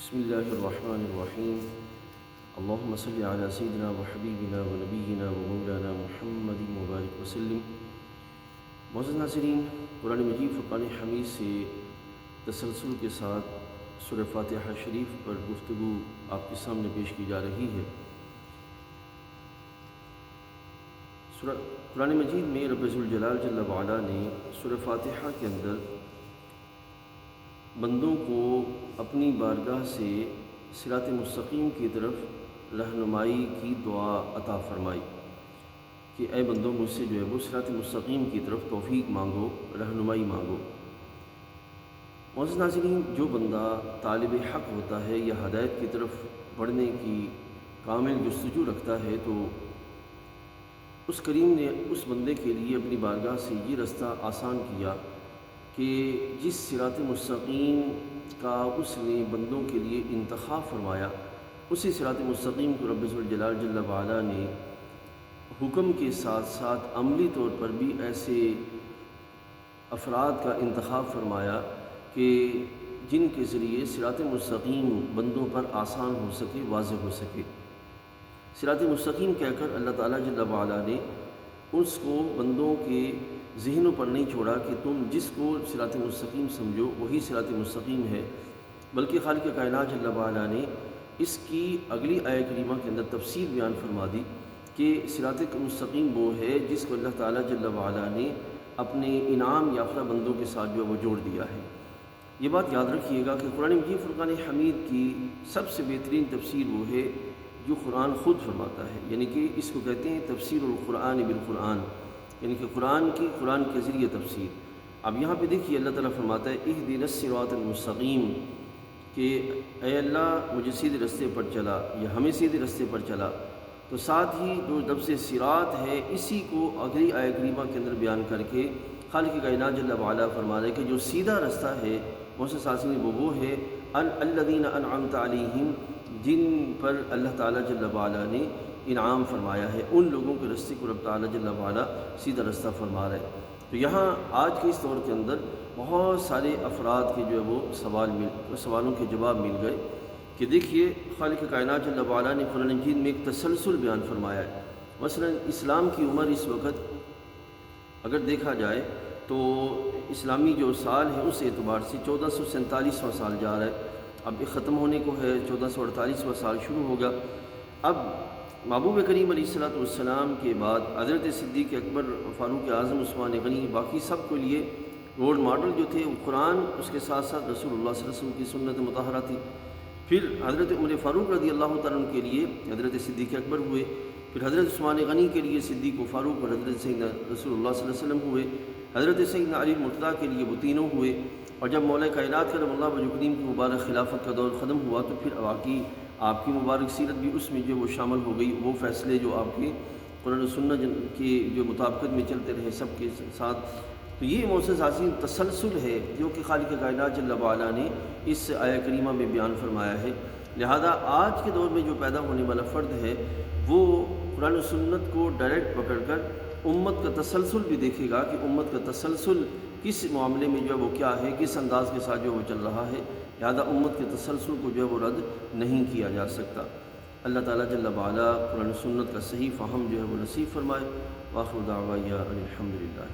بسم اللہ الرحمن الرحیم اللہم صلی علی سیدنا و حبیبنا و نبینا و مولانا محمد مبارک وسلم۔ معزز ناظرین، قرآن مجید فرقان حمید سے تسلسل کے ساتھ سورہ فاتحہ شریف پر گفتگو آپ کے سامنے پیش کی جا رہی ہے۔ قرآن مجید میں رب ذوالجلال جل وعلا نے سورہ فاتحہ کے اندر بندوں کو اپنی بارگاہ سے صراط مستقیم کی طرف رہنمائی کی دعا عطا فرمائی کہ اے بندوں، مجھ سے جو ہے وہ صراط مستقیم کی طرف توفیق مانگو، رہنمائی مانگو۔ معزز ناظرین، جو بندہ طالب حق ہوتا ہے یا ہدایت کی طرف بڑھنے کی کامل جستجو رکھتا ہے تو اس کریم نے اس بندے کے لیے اپنی بارگاہ سے یہ رستہ آسان کیا کہ جس صراط مستقیم کا اس نے بندوں کے لیے انتخاب فرمایا، اسی صراط مستقیم کو رب ذوالجلال جل وعلا نے حکم کے ساتھ ساتھ عملی طور پر بھی ایسے افراد کا انتخاب فرمایا کہ جن کے ذریعے صراط مستقیم بندوں پر آسان ہو سکے، واضح ہو سکے۔ صراط مستقیم کہہ کر اللہ تعالیٰ جل وعلا نے اس کو بندوں کے ذہنوں پر نہیں چھوڑا کہ تم جس کو صراط مستقیم سمجھو وہی صراط مستقیم ہے، بلکہ خالق کائنات جل وعلا نے اس کی اگلی آیہ کریمہ کے اندر تفصیل بیان فرما دی کہ صراط مستقیم وہ ہے جس کو اللہ تعالیٰ جل وعلا نے اپنے انعام یافتہ بندوں کے ساتھ جو ہے وہ جوڑ دیا ہے۔ یہ بات یاد رکھیے گا کہ قرآن مجید فرقان حمید کی سب سے بہترین تفسیر وہ ہے جو قرآن خود فرماتا ہے، یعنی کہ اس کو کہتے ہیں تفسیر القرآن بالقرآن، یعنی کہ قرآن کے ذریعے تفسیر۔ اب یہاں پہ دیکھیے اللہ تعالیٰ فرماتا ہے اہدنا الصراط المستقیم، کہ اے اللہ مجھے سیدھے رستے پر چلا یا ہمیں سیدھے رستے پر چلا۔ تو ساتھ ہی جو لفظ صراط ہے اسی کو اگلی آیہ کریمہ کے اندر بیان کر کے خالق کائنات جل وعلا فرما رہے کہ جو سیدھا رستہ ہے محسن ساسنی وہ ہے الذین انعمت علیہم، جن پر اللہ تعالیٰ جل وعلا نے انعام فرمایا ہے، ان لوگوں کے رستے کو رب تعالیٰ جل وعلا سیدھا رستہ فرما رہے۔ تو یہاں آج کے اس دور کے اندر بہت سارے افراد کے جو ہے وہ سوالوں کے جواب مل گئے کہ دیکھیے خالق کائنات جل وعلا نے قرآن مجید میں ایک تسلسل بیان فرمایا ہے۔ مثلا اسلام کی عمر اس وقت اگر دیکھا جائے تو اسلامی جو سال ہے اس اعتبار سے 1447واں سال جا رہا ہے، اب یہ ختم ہونے کو ہے، 1448واں سال شروع ہوگا۔ اب محبوب کریم علیہ الصلوۃ والسلام کے بعد حضرت صدیق اکبر، فاروق اعظم، عثمان غنی، باقی سب کے لیے رول ماڈل جو تھے وہ قرآن، اس کے ساتھ ساتھ رسول اللہ صلی اللہ علیہ وسلم کی سنت مطہرہ تھی۔ پھر حضرت عمر فاروق رضی اللہ تعالیٰ عنہ کے لیے حضرت صدیق اکبر ہوئے، پھر حضرت عثمان غنی کے لیے صدیق و فاروق اور حضرت سیدنا رسول اللہ صلی اللہ علیہ وسلم ہوئے، حضرت سیدنا علی مرتضیٰ کے لیے وہ تینوں ہوئے، اور جب مولا کائنات کرم اللہ وجہ کریم کی مبارک خلافت کا دور ختم ہوا تو پھر واقعی آپ کی مبارک سیرت بھی اس میں جو وہ شامل ہو گئی، وہ فیصلے جو آپ کے قرآن و سنت کی جو مطابقت میں چلتے رہے سب کے ساتھ۔ تو یہ معزز عظیم تسلسل ہے جو کہ خالق کائنات جل وعلا نے اس آیہ کریمہ میں بیان فرمایا ہے۔ لہذا آج کے دور میں جو پیدا ہونے والا فرد ہے وہ قرآن و سنت کو ڈائریکٹ پکڑ کر امت کا تسلسل بھی دیکھے گا کہ امت کا تسلسل کس معاملے میں جو ہے وہ کیا ہے، کس انداز کے ساتھ جو وہ چل رہا ہے۔ لہذا امت کے تسلسل کو جو ہے وہ رد نہیں کیا جا سکتا۔ اللہ تعالیٰ جل وعلا قرآن و سنت کا صحیح فہم جو ہے وہ نصیب فرمائے۔ وآخر دعوانا ان الحمد للہ۔